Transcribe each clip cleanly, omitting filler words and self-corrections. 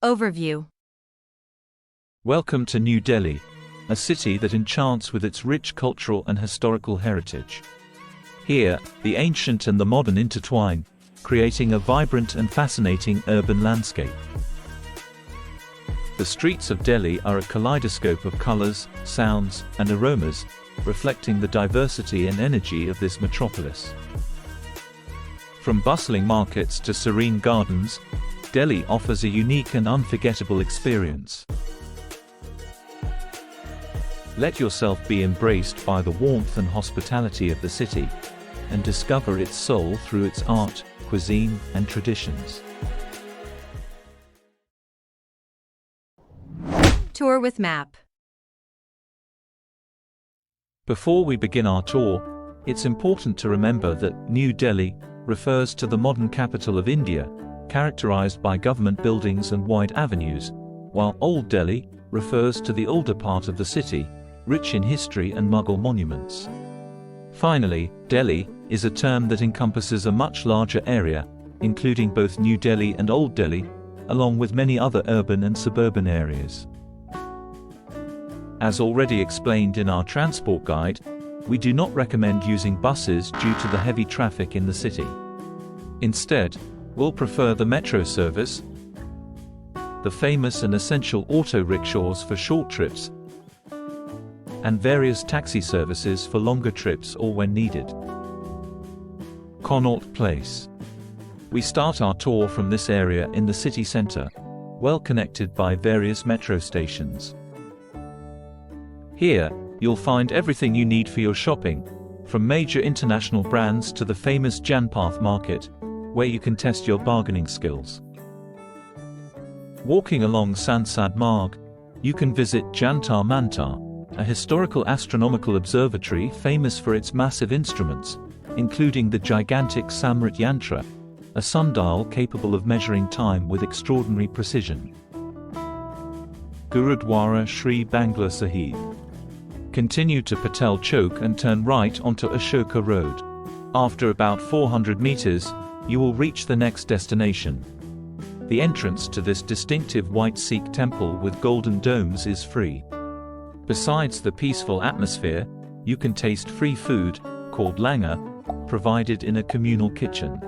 Overview. Welcome to New Delhi, a city that enchants with its rich cultural and historical heritage. Here, the ancient and the modern intertwine, creating a vibrant and fascinating urban landscape. The streets of Delhi are a kaleidoscope of colors, sounds, and aromas, reflecting the diversity and energy of this metropolis. From bustling markets to serene gardens, Delhi offers a unique and unforgettable experience. Let yourself be embraced by the warmth and hospitality of the city, and discover its soul through its art, cuisine, and traditions. Tour with map. Before we begin our tour, it's important to remember that New Delhi refers to the modern capital of India, characterized by government buildings and wide avenues, while Old Delhi refers to the older part of the city, rich in history and Mughal monuments. Finally, Delhi is a term that encompasses a much larger area, including both New Delhi and Old Delhi, along with many other urban and suburban areas. As already explained in our transport guide, we do not recommend using buses due to the heavy traffic in the city. Instead, we'll prefer the metro service, the famous and essential auto rickshaws for short trips, and various taxi services for longer trips or when needed. Connaught Place. We start our tour from this area in the city center, well connected by various metro stations. Here, you'll find everything you need for your shopping, from major international brands to the famous Janpath market, where you can test your bargaining skills. Walking along Sansad Marg, you can visit Jantar Mantar, a historical astronomical observatory famous for its massive instruments, including the gigantic Samrit Yantra, a sundial capable of measuring time with extraordinary precision. Gurudwara Sri Bangla Sahib. Continue to Patel Chowk and turn right onto Ashoka Road. After about 400 meters, you will reach the next destination. The entrance to this distinctive white Sikh temple with golden domes is free. Besides the peaceful atmosphere, you can taste free food, called langar, provided in a communal kitchen.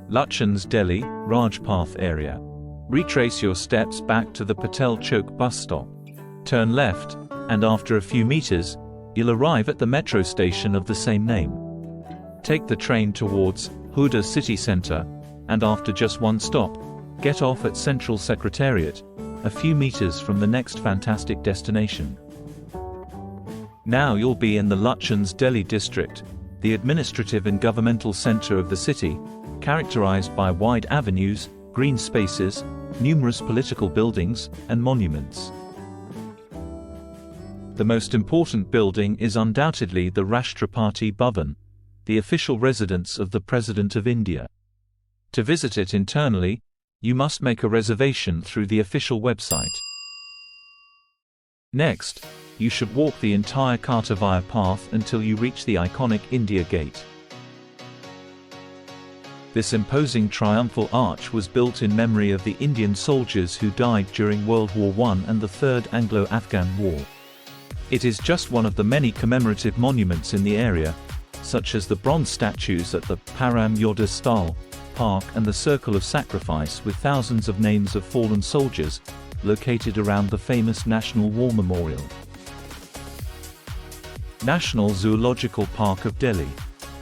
Lutyens Delhi, Rajpath area. Retrace your steps back to the Patel Chowk bus stop. Turn left, and after a few meters, you'll arrive at the metro station of the same name. Take the train towards Huda city center, and after just one stop, get off at Central Secretariat, a few meters from the next fantastic destination. Now you'll be in the Lutyens Delhi district, the administrative and governmental center of the city, characterized by wide avenues, green spaces, numerous political buildings, and monuments. The most important building is undoubtedly the Rashtrapati Bhavan, the official residence of the President of India. To visit it internally, you must make a reservation through the official website. Next, you should walk the entire Kartavya path until you reach the iconic India Gate. This imposing triumphal arch was built in memory of the Indian soldiers who died during World War I and the Third Anglo-Afghan War. It is just one of the many commemorative monuments in the area, such as the bronze statues at the Param Yoda Sthal Park and the Circle of Sacrifice with thousands of names of fallen soldiers, located around the famous National War Memorial. National Zoological Park of Delhi.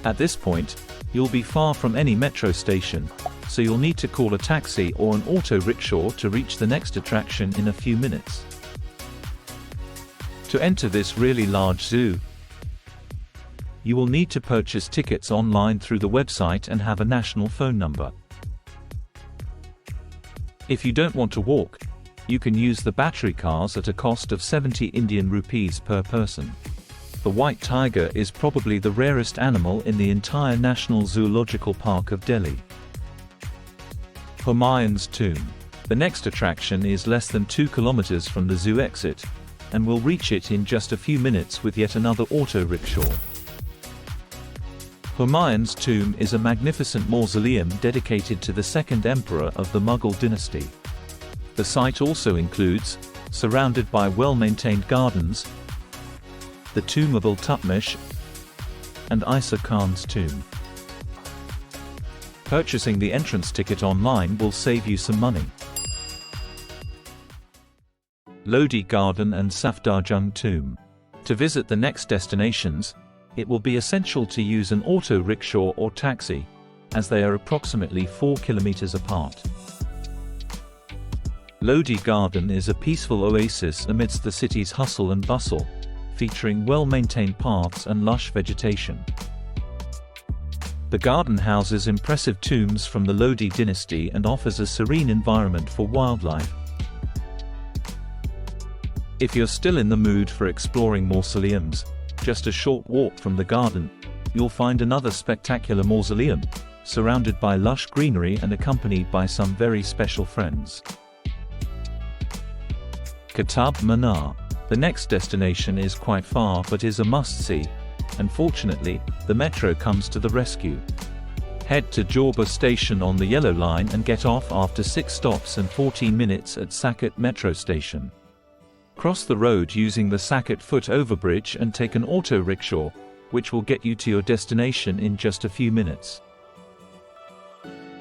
At this point, you'll be far from any metro station, so you'll need to call a taxi or an auto rickshaw to reach the next attraction in a few minutes. To enter this really large zoo, you will need to purchase tickets online through the website and have a national phone number. If you don't want to walk, you can use the battery cars at a cost of 70 Indian rupees per person. The white tiger is probably the rarest animal in the entire National Zoological Park of Delhi. Humayun's tomb. The next attraction is less than 2 kilometers from the zoo exit, and we'll reach it in just a few minutes with yet another auto rickshaw. Humayun's tomb is a magnificent mausoleum dedicated to the second emperor of the Mughal dynasty. The site also includes, surrounded by well-maintained gardens, the tomb of Iltutmish and Isa Khan's tomb. Purchasing the entrance ticket online will save you some money. Lodi Garden and Safdarjung Tomb. To visit the next destinations, it will be essential to use an auto rickshaw or taxi, as they are approximately 4 kilometers apart. Lodi Garden is a peaceful oasis amidst the city's hustle and bustle, featuring well-maintained paths and lush vegetation. The garden houses impressive tombs from the Lodi dynasty and offers a serene environment for wildlife. If you're still in the mood for exploring mausoleums, just a short walk from the garden, you'll find another spectacular mausoleum, surrounded by lush greenery and accompanied by some very special friends. Qutb Minar. The next destination is quite far but is a must-see, and fortunately, the metro comes to the rescue. Head to Jorba station on the Yellow Line and get off after 6 stops and 14 minutes at Saket metro station. Cross the road using the Saket foot overbridge and take an auto rickshaw, which will get you to your destination in just a few minutes.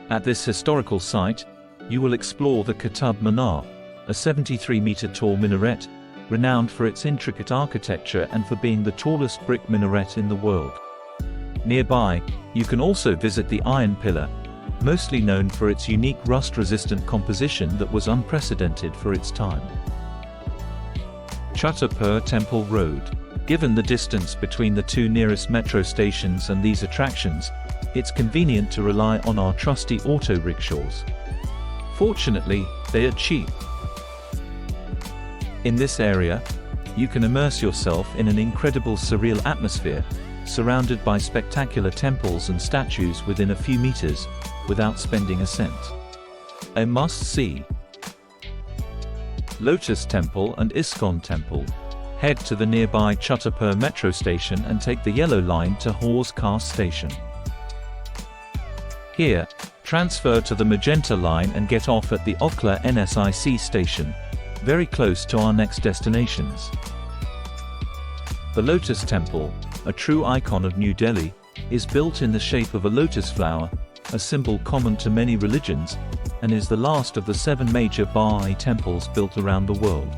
At this historical site, you will explore the Qutb Minar, a 73-meter tall minaret, renowned for its intricate architecture and for being the tallest brick minaret in the world. Nearby, you can also visit the Iron Pillar, mostly known for its unique rust-resistant composition that was unprecedented for its time. Chhattarpur Temple Road. Given the distance between the 2 nearest metro stations and these attractions, it's convenient to rely on our trusty auto rickshaws. Fortunately, they are cheap. In this area, you can immerse yourself in an incredible surreal atmosphere, surrounded by spectacular temples and statues within a few meters, without spending a cent. A must-see. Lotus Temple and ISKCON Temple. Head to the nearby Chhattarpur metro station and take the Yellow Line to Hauz Khas station. Here, transfer to the Magenta Line and get off at the Okhla NSIC station, very close to our next destinations. The Lotus Temple, a true icon of New Delhi, is built in the shape of a lotus flower, a symbol common to many religions, and is the last of the 7 major Baha'i temples built around the world.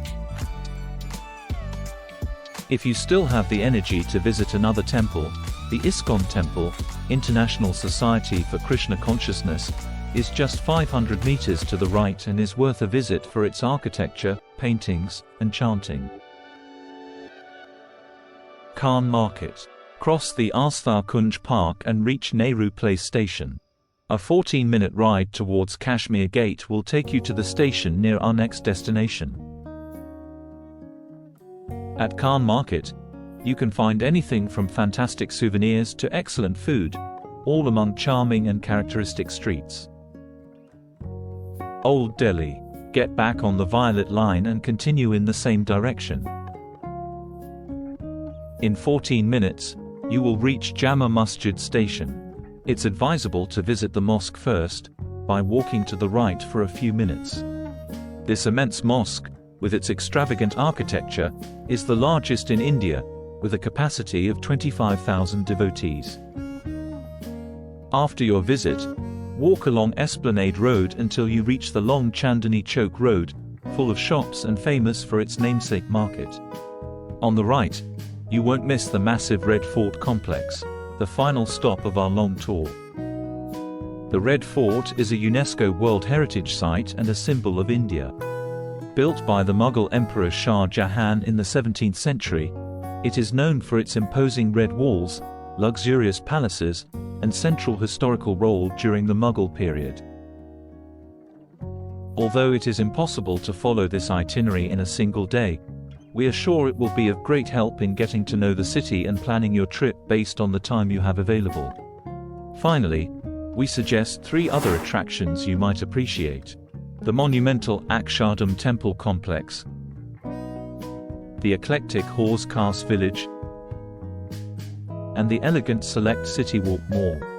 If you still have the energy to visit another temple, the ISKCON Temple, International Society for Krishna Consciousness, is just 500 meters to the right and is worth a visit for its architecture, paintings, and chanting. Khan Market. Cross the Astha Kunj Park and reach Nehru Place station. A 14-minute ride towards Kashmir Gate will take you to the station near our next destination. At Khan Market, you can find anything from fantastic souvenirs to excellent food, all among charming and characteristic streets. Old Delhi. Get back on the Violet Line and continue in the same direction. In 14 minutes, you will reach Jama Masjid station. It's advisable to visit the mosque first, by walking to the right for a few minutes. This immense mosque, with its extravagant architecture, is the largest in India, with a capacity of 25,000 devotees. After your visit, walk along Esplanade Road until you reach the long Chandni Chowk Road, full of shops and famous for its namesake market. On the right, you won't miss the massive Red Fort complex, the final stop of our long tour. The Red Fort is a UNESCO World Heritage Site and a symbol of India. Built by the Mughal Emperor Shah Jahan in the 17th century, it is known for its imposing red walls, luxurious palaces, and central historical role during the Mughal period. Although it is impossible to follow this itinerary in a single day, we are sure it will be of great help in getting to know the city and planning your trip based on the time you have available. Finally, we suggest 3 other attractions you might appreciate: the monumental Akshardham Temple Complex, the eclectic Hauz Khas Village, and the elegant Select City Walk Mall.